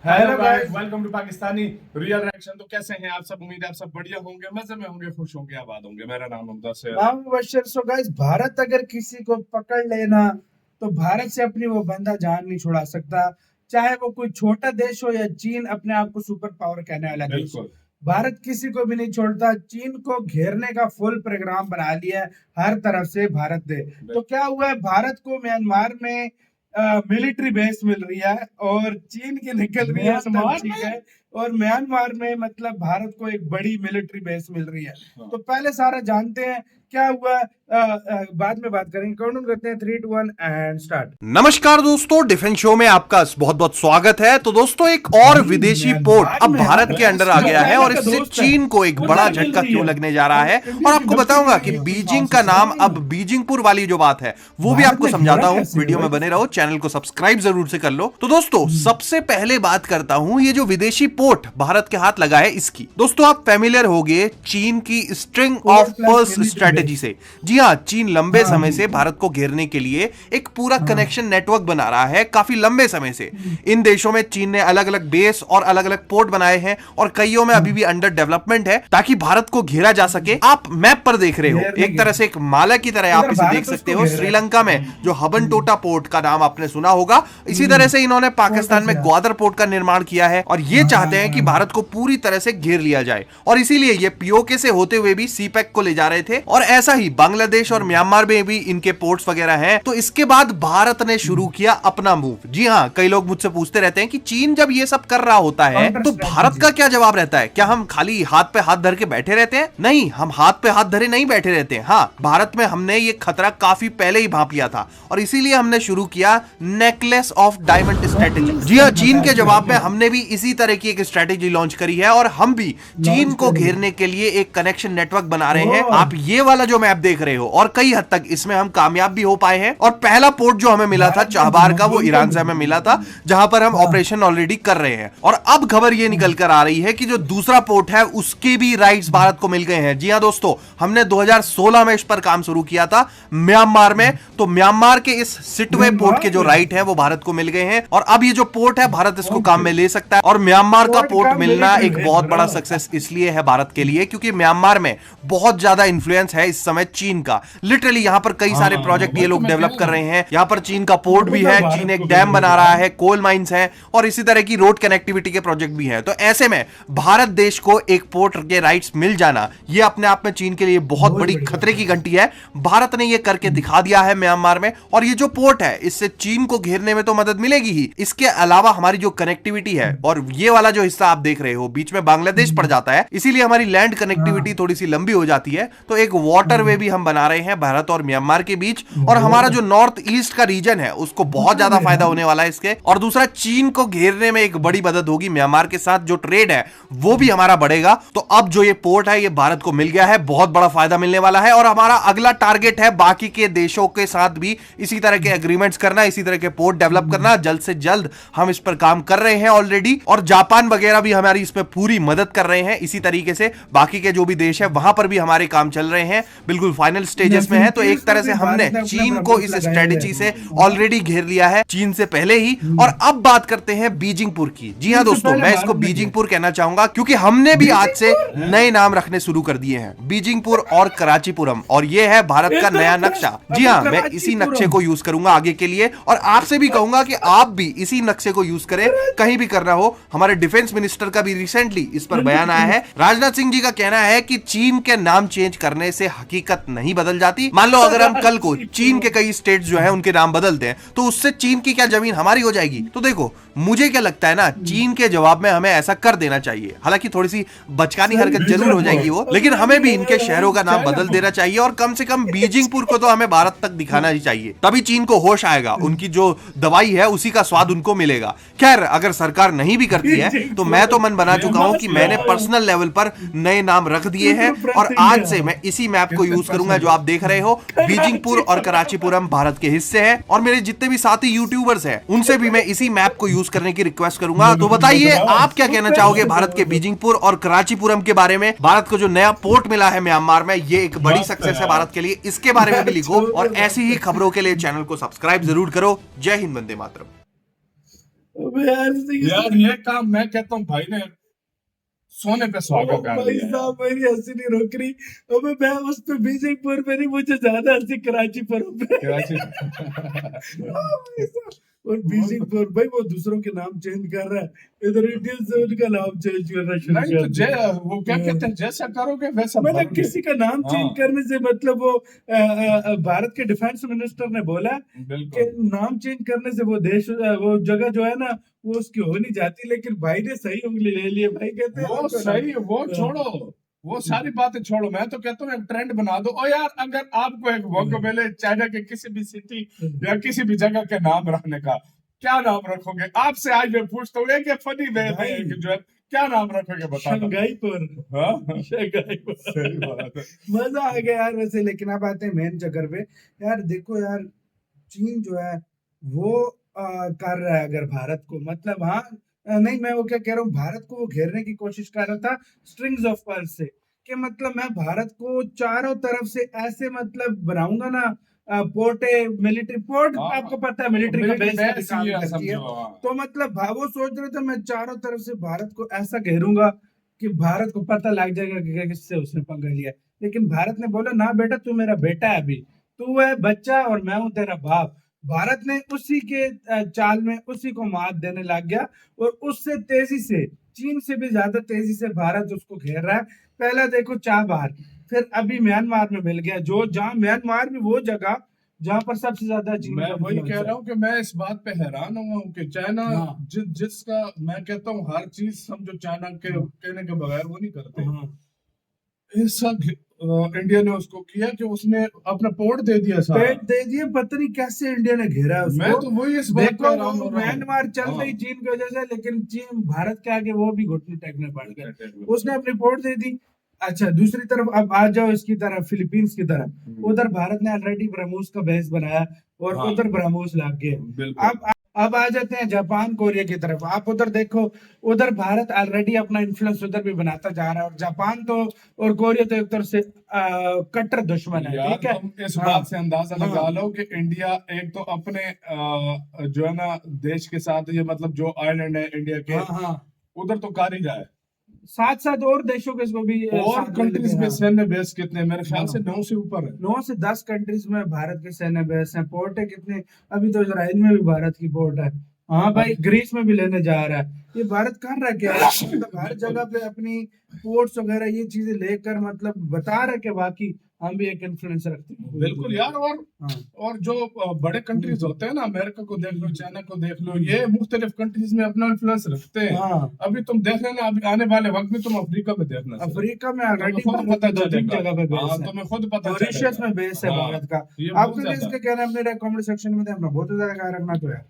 Hello guys, welcome to Pakistani real reaction. तो कैसे हैं आप सब? उम्मीद है आप सब बढ़िया होंगे, मजे में होंगे, खुश होंगे, आबाद होंगे। मेरा नाम मुद्दसिर। नाम मुबश्शिर। सो गाइस, भारत अगर किसी को पकड़ लेना तो भारत से अपनी वो बंदा जान नहीं छुड़ा सकता, चाहे वो कोई छोटा देश हो या चीन अपने आप को सुपर पावर कहने वाला देश। बिल्कुल। भारत किसी को भी नहीं छोड़ता। चीन को घेरने का फुल प्रोग्राम बना लिया है हर तरफ से भारत ने। तो क्या हुआ है, भारत को म्यांमार में मिलिट्री बेस मिल रही है और चीन की निकल रही है तब ठीक है, और म्यांमार में मतलब भारत को एक बड़ी मिलिट्री बेस मिल रही है। तो पहले सारा जानते हैं क्या हुआ, बाद में बात करेंगे। काउंट करते हैं 3 2 1 एंड स्टार्ट। नमस्कार दोस्तों, डिफेंस शो में आपका बहुत बहुत स्वागत है। तो दोस्तों, एक और विदेशी पोर्ट अब भारत के अंडर आ गया है और इससे चीन को एक बड़ा झटका क्यों लगने जा रहा है, और आपको बताऊंगा कि बीजिंग का नाम अब बीजिंगपुर वाली जो बात है वो भी आपको समझाता हूं। वीडियो में बने रहो, चैनल को सब्सक्राइब जरूर से कर लो। तो दोस्तों, सबसे पहले बात करता हूं ये जो विदेशी पोर्ट भारत के हाथ लगा है इसकी। दोस्तों, आप फेमिलियर होंगे चीन की स्ट्रिंग ऑफ पर्ल्स स्ट्रेटेजी से। जी हाँ, चीन लंबे समय से भारत को घेरने के लिए एक पूरा कनेक्शन नेटवर्क बना रहा है काफी लंबे समय से। इन देशों में चीन ने अलग अलग बेस और अलग अलग पोर्ट बनाए हैं और कईयों में अभी भी अंडर डेवलपमेंट है ताकि भारत को घेरा जा सके। आप मैप पर देख रहे हो, एक तरह से एक माला की तरह आप इसे देख सकते हो। श्रीलंका में जो हबनटोटा पोर्ट का नाम आपने सुना होगा, इसी तरह से इन्होंने पाकिस्तान में ग्वादर पोर्ट का निर्माण किया है और ये चाहते हैं कि भारत को पूरी तरह से घेर लिया जाए, और इसीलिए ये पीओके से होते हुए भी सीपैक को ले जा रहे थे। और ऐसा ही बांग्लादेश और म्यांमार में भी इनके पोर्ट्स वगैरह हैं। तो इसके बाद भारत ने शुरू किया अपना मूव। जी हाँ, कई लोग मुझसे पूछते रहते हैं कि चीन जब ये सब कर रहा होता है तो भारत का क्या जवाब रहता है? क्या हम खाली हाथ पे हाथ धर के बैठे रहते हैं? नहीं, हम हाथ पे हाथ धरे नहीं बैठे रहते हैं। हाँ, भारत में हमने ये खतरा काफी पहले ही भांप लिया था और इसीलिए हमने शुरू किया नेकलेस ऑफ डायमंड स्ट्रेटेजी। जी हाँ, चीन के जवाब में हमने भी इसी तरह की एक स्ट्रेटेजी लॉन्च करी है और हम भी चीन को घेरने के लिए एक कनेक्शन नेटवर्क बना रहे हैं। आप ये वाला जो मैप देख रहे हो, और कई हद तक इसमें हम कामयाब भी हो पाए हैं। और पहला पोर्ट जो हमें मिला था चाबहार का, वो ईरान से हमें मिला था, जहां पर हम ऑपरेशन ऑलरेडी कर रहे हैं। और अब खबर ये निकल कर आ रही है कि जो दूसरा पोर्ट है उसके भी राइट्स भारत को मिल गए हैं। जी हां दोस्तों, हमने 2016 में इस पर काम शुरू किया था म्यांमार में। तो म्यांमार के इस सिटवे पोर्ट के जो राइट है वो भारत को मिल गए हैं और अब ये जो पोर्ट है भारत इसको काम में ले सकता है। और म्यांमार का पोर्ट मिलना एक बहुत बड़ा सक्सेस इसलिए है भारत के लिए क्योंकि म्यांमार में बहुत ज्यादा इंफ्लुएंस है इस समय चीन का। लिटरली यहां पर कई सारे प्रोजेक्ट ये लोग डेवलप कर रहे हैं। यहां पर चीन का पोर्ट भी है, चीन एक डैम बना रहा है, कोल माइंस हैं और इसी तरह की रोड कनेक्टिविटी के प्रोजेक्ट भी हैं। तो ऐसे में भारत देश को एक पोर्ट के राइट्स मिल जाना ये अपने आप में चीन के लिए बहुत बड़ी खतरे की घंटी है। भारत ने ये करके दिखा दिया है म्यांमार में, और ये जो पोर्ट है इससे चीन को घेरने में तो मदद मिलेगी ही, इसके अलावा हमारी जो कनेक्टिविटी है, और ये वाला जो हिस्सा आप देख रहे हो बीच में बांग्लादेश पड़ जाता है, इसीलिए हमारी लैंड कनेक्टिविटी थोड़ी सी लंबी हो जाती है। तो एक वाटर वे भी हम बना रहे हैं भारत और म्यांमार के बीच, और हमारा जो नॉर्थ ईस्ट का रीजन है उसको बहुत ज्यादा फायदा होने वाला है इसके। और दूसरा, चीन को घेरने में एक बड़ी मदद होगी। म्यांमार के साथ जो ट्रेड है वो भी हमारा बढ़ेगा। तो अब जो ये पोर्ट है ये भारत को मिल गया है, बहुत बड़ा फायदा मिलने वाला है। और हमारा अगला टारगेट है बाकी के देशों के साथ भी इसी तरह के एग्रीमेंट्स करना, इसी तरह के पोर्ट डेवलप करना। जल्द से जल्द हम इस पर काम कर रहे हैं ऑलरेडी, और जापान वगैरह भी हमारी इसमें पूरी मदद कर रहे हैं। इसी तरीके से बाकी के जो भी देश है वहां पर भी हमारे काम चल रहे हैं, बिल्कुल फाइनल स्टेजेस में है। तो एक तरह से हमने चीन को इस स्ट्रेटेजी से ऑलरेडी घेर लिया है, चीन से पहले ही। और अब बात करते हैं बीजिंगपुर की। जी हां दोस्तों, मैं इसको बीजिंगपुर कहना चाहूंगा क्योंकि हमने भी आज से नए नाम रखने शुरू कर दिए हैं, बीजिंगपुर और कराचीपुरम, और यह है भारत का नया नक्शा। जी हां, मैं इसी नक्शे को यूज करूंगा आगे के लिए, और आपसे भी कहूंगा कि आप भी इसी नक्शे को यूज करें कहीं भी करना हो। हमारे डिफेंस मिनिस्टर का भी रिसेंटली इस पर बयान आया है। राजनाथ सिंह जी का कहना है कि चीन के नाम चेंज करने से हकीकत नहीं बदल जाती। मान लो अगर हम कल को चीन के कई स्टेट्स जो है उनके नाम बदलते हैं तो उससे चीन की क्या जमीन हमारी हो जाएगी? तो देखो, मुझे क्या लगता है ना, चीन के जवाब में हमें ऐसा कर देना चाहिए। हालांकि थोड़ी सी बचकानी हरकत जरूर हो जाएगी वो, लेकिन हमें भी इनके शहरों का नाम बदल देना चाहिए, और कम से कम बीजिंगपुर को तो हमें भारत तक दिखाना ही चाहिए। तभी चीन को होश आएगा, उनकी जो दवाई है उसी का स्वाद उनको मिलेगा। खैर, अगर सरकार नहीं भी करती है तो मैं तो मन बना चुका हूं कि मैंने पर्सनल लेवल पर नए नाम रख दिए हैं, और आज से मैं इसी मैप को यूज करूंगा जो आप देख रहे हो। बीजिंगपुर और कराचीपुरम भारत के हिस्से हैं, और मेरे जितने भी साथी यूट्यूबर्स हैं उनसे भी मैं इसी मैप को यूज करने की रिक्वेस्ट करूंगा। तो बताइए, आप क्या कहना चाहोगे भारत के बीजिंगपुर और कराचीपुरम के बारे में? भारत को जो नया पोर्ट मिला है म्यांमार में, ये एक बड़ी सक्सेस है भारत के लिए, इसके बारे में भी लिखो, और ऐसी ही खबरों के लिए चैनल को सब्सक्राइब जरूर करो। जय हिंद, वंदे मातरम। अबे यार यार ये काम मैं कहता हूँ भाई ने सोने पे सुहागा कर भाई लिया। साहब मेरी हंसी नहीं रुक रही। अबे मैं उस पे बीजेपुर पे नहीं, मुझे ज्यादा हंसी कराची पर हो पे। कराची भाई साहब, और बीजेपुर भाई वो दूसरों के नाम चेंज कर रहा है, इधर इंडियन से उनका नाम चेंज करना शुरू नहीं तो कर दिया। वो क्या कहते हैं, जैसा करोगे वैसा मतलब भरोगे। किसी का नाम हाँ। चेंज करने से मतलब वो भारत के डिफेंस मिनिस्टर ने बोला कि बिल्कुल नाम चेंज करने से वो देश वो जगह जो है ना वो उसकी हो नहीं जाती, लेकिन भाई ने सही उंगली ले ली है। भाई कहते हैं वो उनको सही, वो हाँ। छोड़ो, वो सारी बातें छोड़ो। मैं तो कहता हूँ एक ट्रेंड बना दो। और यार अगर आपको एक मौका मिले चाइना के किसी भी सिटी या किसी भी जगह के नाम रखने का, क्या नाम रखोगे? आपसे आज मैं पूछता हूँ, एक फनी वे भाई। में जो है क्या नाम रखोगे बताना। शंघाईपुर। हाँ शंघाईपुर। सही बात है। मजा आ गया यार वैसे। लेकिन अब आते हैं मेन चक्कर पे। यार देखो यार, चीन जो है वो कर रहा है अगर भारत को, मतलब हाँ नहीं मैं वो क्या कह रहा हूँ, भारत को वो घेरने की कोशिश कर रहा था स्ट्रिंग्स ऑफ पर्ल से, कि मतलब मैं भारत को चारों तरफ से ऐसे मतलब बनाऊंगा ना, पोर्टे मिलिट्री पोर्ट, हाँ, आपको पता है मिलिट्री का मिलिट्री बेस का भी बेस काम ही है, करती है। समझो, हाँ। तो मतलब वो सोच रहे थे मैं चारों तरफ से भारत को ऐसा घेरूंगा कि भारत को पता लग जाएगा कि किससे उसने पंगा लिया। लेकिन भारत ने बोला ना बेटा, तू मेरा बेटा है, अभी तू है बच्चा और मैं हूं तेरा बाप। भारत ने उसी के चाल में उसी को मात देने लग गया, और उससे तेजी से, चीन से भी ज्यादा तेजी से भारत उसको घेर रहा है। पहला देखो चाबहार, फिर अभी म्यांमार में मिल गया, जो जहां म्यांमार भी वो जगह जहां पर सबसे ज्यादा चीन मैं का वही influence कह है। रहा हूँ कि मैं इस बात पे हैरान हुआ हूँ कि चाइना हाँ। जिसका मैं कहता हूँ हर चीज समझो चाइना के हाँ। कहने के बगैर वो नहीं करते। हाँ। ऐसा इंडिया ने उसको किया कि उसने अपना पोर्ट दे दिया सारा। पेट दे दिए, पता नहीं कैसे इंडिया ने घेरा है मैं उसको। तो वही इस बात देखो पे हैरान वो हो रहा हूँ। म्यांमार चल हाँ। रही चीन की वजह से, लेकिन चीन भारत के आगे वो भी घुटने टेकने पड़ गए। उसने अपनी पोर्ट दे दी। अच्छा दूसरी तरफ अब आ जाओ इसकी तरफ, फिलीपींस की तरफ। उधर भारत ने ऑलरेडी ब्रह्मोस का बेस बनाया और हाँ। उधर ब्रह्मोस लग गए। बिल्कुल। अब आ जाते हैं जापान कोरिया की तरफ। आप उधर देखो, उधर भारत ऑलरेडी अपना इन्फ्लुएंस उधर भी बनाता जा रहा है, और जापान तो और कोरिया तो एक तरफ से कट्टर दुश्मन है, यार ठीक है। तुम इस हाँ। बात से अंदाजा लगा हाँ। लो कि इंडिया एक तो अपने जो है ना देश के साथ, ये मतलब जो आइलैंड है इंडिया के, हाँ। हाँ। उधर तो कार ही जाए। साथ साथ और देशों के इसको भी और साथ ले कंट्रीज लेते में हैं। सैन्य बेस कितने? मेरे ख्याल हाँ। से 9 से ऊपर है। 9 से 10 कंट्रीज में भारत के सैन्य बेस हैं। पोर्ट है कितने, अभी तो इजराइल में भी भारत की पोर्ट है। हाँ भाई, ग्रीस में भी लेने जा रहा है। ये भारत कर रहा है क्या है? मतलब हर जगह पे अपनी पोर्ट्स वगैरह ये चीजें लेकर मतलब बता रहा है कि बाकी हम भी एक इन्फ्लुएंस रखते हैं। बिल्कुल यार। हाँ। और जो बड़े कंट्रीज होते हैं ना, अमेरिका को देख लो, चाइना को देख लो, ये मुख्तलिफ कंट्रीज में अपना इन्फ्लुएंस रखते हैं। हाँ। अभी तुम देख लेना, अभी आने वाले वक्त में तुम अफ्रीका में देखना, अफ्रीका में ऑलरेडी खुद पता दो तीन चलेगा। जगह पे बेस हाँ, है। तुम्हें खुद पता मॉरिशस चलेगा। में बेस है हाँ, भारत का। ये बहुत आपको ज्यादा। इसके कहना है, अपने कमेंट सेक्शन में अपना बहुत ज्यादा ख्याल रखना तो यार।